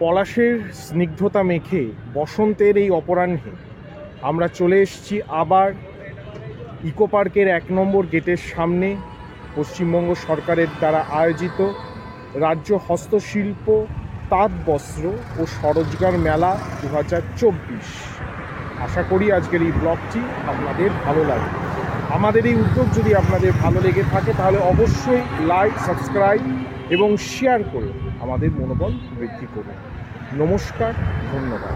পলাশের স্নিগ্ধতা মেখে বসন্তের এই অপরাহ্নে আমরা চলে এসেছি আবার ইকো পার্কের 1 নম্বর গেটের সামনে পশ্চিমবঙ্গ সরকারের দ্বারা আয়োজিত রাজ্য হস্তশিল্প তাঁত বস্ত্র ও স্বরোজগার মেলা 2024। আশা করি আজকের এই ব্লগটি আপনাদের ভালো লাগবে। আমাদের এই উদ্যোগ যদি আপনাদের ভালো লেগে থাকে তাহলে অবশ্যই লাইক, সাবস্ক্রাইব এবং শেয়ার করে আমাদের মনোবল বৃদ্ধি করুন। নমস্কার, ধন্যবাদ।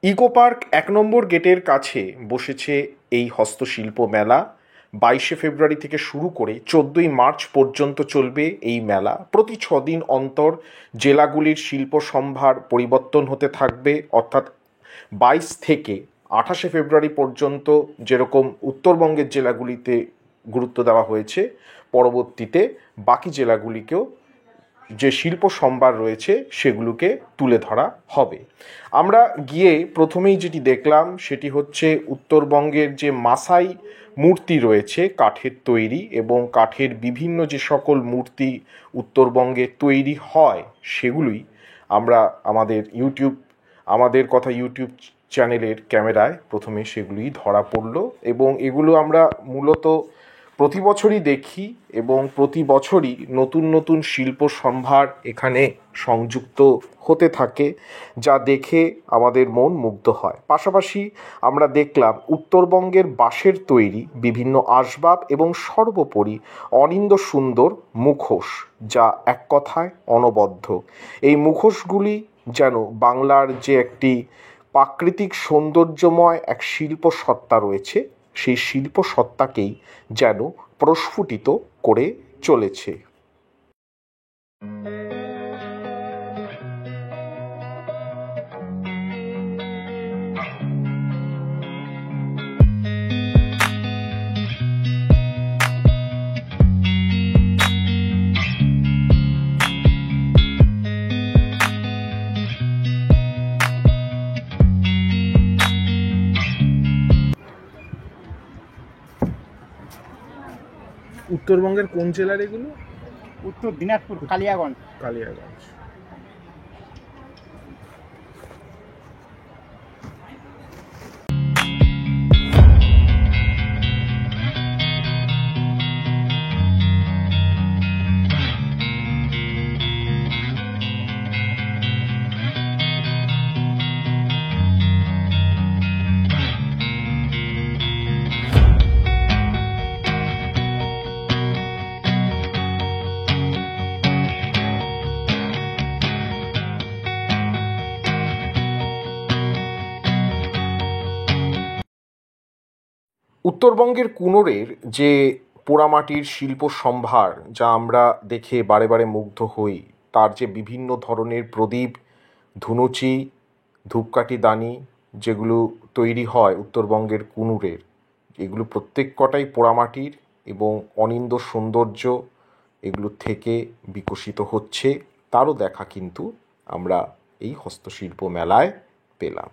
ইকো পার্ক 1 নম্বর গেটের কাছে বসেছে এই হস্তশিল্প মেলা। 22শে ফেব্রুয়ারি থেকে শুরু করে 14ই মার্চ পর্যন্ত চলবে এই মেলা। প্রতি 6 দিন অন্তর জেলাগুলির শিল্প সম্ভার পরিবর্তন হতে থাকবে, অর্থাৎ 22 থেকে 28শে ফেব্রুয়ারি পর্যন্ত যেরকম উত্তরবঙ্গের জেলাগুলিতে গুরুত্ব দেওয়া হয়েছে, পরবর্তীতে বাকি জেলাগুলিকেও যে শিল্প সম্ভার রয়েছে সেগুলোকে তুলে ধরা হবে। আমরা গিয়ে প্রথমেই যেটি দেখলাম সেটি হচ্ছে উত্তরবঙ্গের যে মাসাই মূর্তি রয়েছে কাঠের তৈরি, এবং কাঠের বিভিন্ন যে সকল মূর্তি উত্তরবঙ্গে তৈরি হয় সেগুলোই আমরা আমাদের কথা ইউটিউব চ্যানেলের ক্যামেরায় প্রথমে সেগুলোই ধরা পড়লো, এবং এগুলো আমরা মূলত প্রতি বছরই দেখি, এবং প্রতি বছরই নতুন নতুন শিল্প সম্ভার এখানে সংযুক্ত হতে থাকে, যা দেখে আমাদের মন মুগ্ধ হয়। পাশাপাশি আমরা দেখলাম উত্তরবঙ্গের বাঁশের তৈরি বিভিন্ন আসবাব এবং সর্বোপরি অনিন্দ সুন্দর মুখোশ, যা এক কথায় অনবদ্য। এই মুখোশগুলি যেন বাংলার যে একটি প্রাকৃতিক সৌন্দর্যময় এক শিল্প সত্তা রয়েছে, সেই শিল্প সত্তাকেই যেন প্রস্ফুটিত করে চলেছে। উত্তরবঙ্গের কোন জেলার এগুলো? উত্তর দিনাজপুর, কালিয়াগঞ্জ। উত্তরবঙ্গের কুনোরের যে পোড়ামাটির শিল্প সম্ভার, যা আমরা দেখে বারে বারে মুগ্ধ হই, তার যে বিভিন্ন ধরনের প্রদীপ, ধুনুচি, ধূপকাঠি দানি যেগুলো তৈরি হয় উত্তরবঙ্গের কুনোরের, এগুলো প্রত্যেক কটাই পোড়ামাটির এবং অনিন্দ সৌন্দর্য এগুলো থেকে বিকশিত হচ্ছে, তারও দেখা কিন্তু আমরা এই হস্তশিল্প মেলায় পেলাম।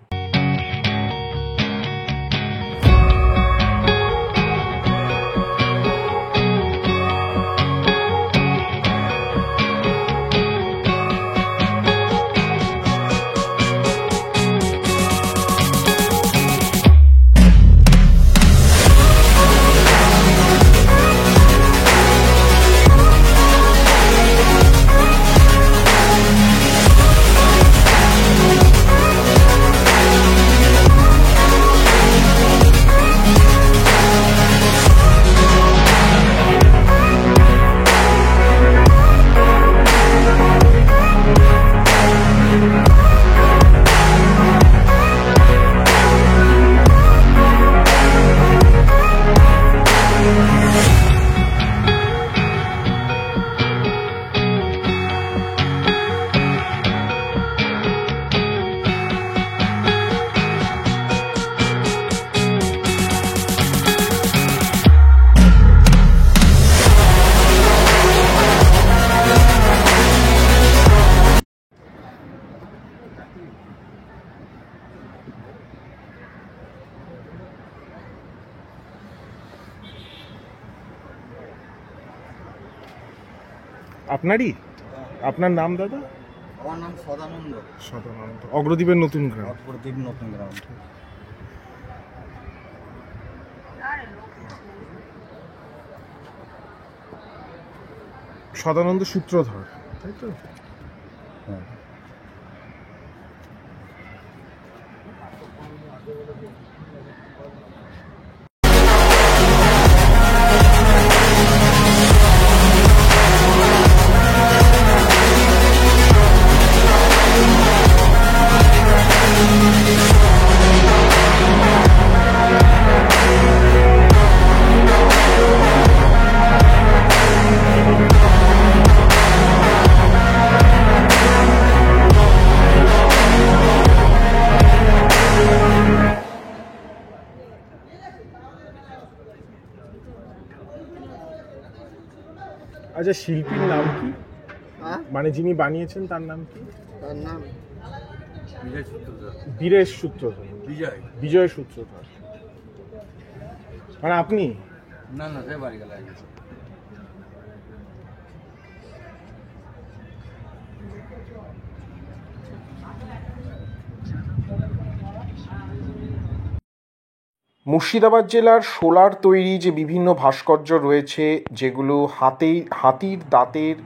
আপনারই? আপনার নাম দাদা? আমার নাম সদানন্দ। সাধারণত অগ্রদ্বীপের নতুন গ্রাম। অপরদ্বীপ নতুন গ্রাম। সদানন্দ সূত্রধর, তাই তো? হ্যাঁ। আচ্ছা, শিল্পীর নাম কি? হ্যাঁ, মানে যিনি বানিয়েছেন তার নাম কি? তার নাম বীরেশ সূত্রধর, বিজয় সূত্রধর। মানে আপনি? না না, সে বাড়ি গেল। মুর্শিদাবাদ জেলার শোলার তৈরি যে বিভিন্ন ভাস্কর্য রয়েছে, যেগুলো হাতির দাঁতের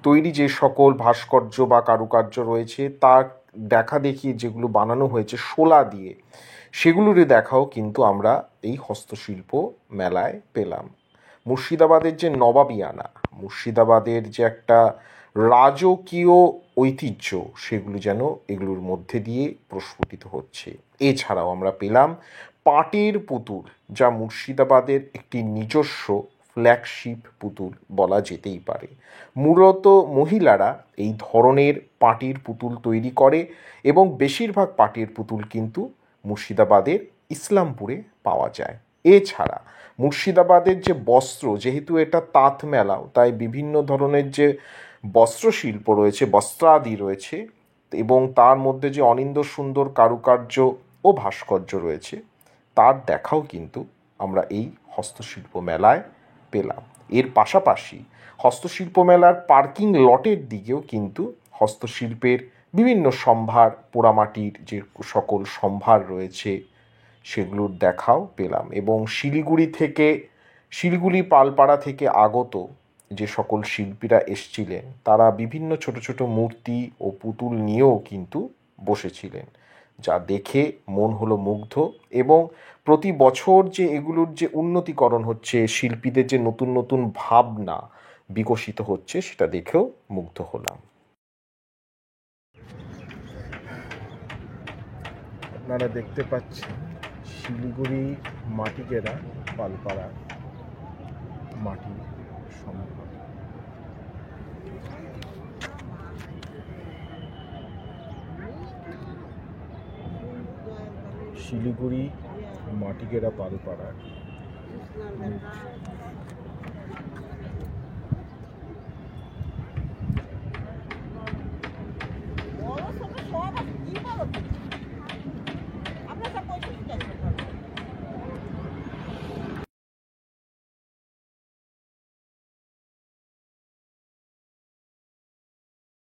তৈরি যে সকল ভাস্কর্য বা কারুকার্য রয়েছে, তার দেখা দেখি যেগুলো বানানো হয়েছে শোলা দিয়ে, সেগুলোরই দেখাও কিন্তু আমরা এই হস্তশিল্প মেলায় পেলাম। মুর্শিদাবাদের যে নবাবিয়ানা, মুর্শিদাবাদের যে একটা রাজকীয় ঐতিহ্য, সেগুলো যেন এগুলোর মধ্যে দিয়ে প্রস্ফুটিত হচ্ছে। এছাড়াও আমরা পেলাম পাটের পুতুল, যা মুর্শিদাবাদের একটি নিজস্ব ফ্ল্যাগশিপ পুতুল বলা যেতেই পারে। মূলত মহিলারা এই ধরনের পাটের পুতুল তৈরি করে এবং বেশিরভাগ পাটের পুতুল কিন্তু মুর্শিদাবাদের ইসলামপুরে পাওয়া যায়। এছাড়া মুর্শিদাবাদের যে বস্ত্র, যেহেতু এটা তাঁত মেলাও, তাই বিভিন্ন ধরনের যে বস্ত্রশিল্প রয়েছে, বস্ত্রাদি রয়েছে, এবং তার মধ্যে যে অনিন্দ সুন্দর কারুকার্য ও ভাস্কর্য রয়েছে, তার দেখাও কিন্তু আমরা এই হস্তশিল্প মেলায় পেলাম। এর পাশাপাশি হস্তশিল্প মেলার পার্কিং লটের দিকেও কিন্তু হস্তশিল্পের বিভিন্ন সম্ভার, পোড়ামাটির যে সকল সম্ভার রয়েছে, সেগুলোর দেখাও পেলাম। এবং শিলিগুড়ি পালপাড়া থেকে আগত যে সকল শিল্পীরা এসছিলেন, তারা বিভিন্ন ছোট ছোট মূর্তি ও পুতুল নিয়েও কিন্তু বসেছিলেন, যা দেখে মন হলো মুগ্ধ। এবং প্রতি বছর যে এগুলোর যে উন্নতিকরণ হচ্ছে, শিল্পীদের যে নতুন নতুন ভাবনা বিকশিত হচ্ছে, সেটা দেখেও মুগ্ধ হলাম। আপনারা দেখতে পাচ্ছেন শিলিগুড়ি মাটিকেরা পালপাড়া মাটির সম্ভার। শিলিগুড়ি মাটিকেরা পালপাড়ার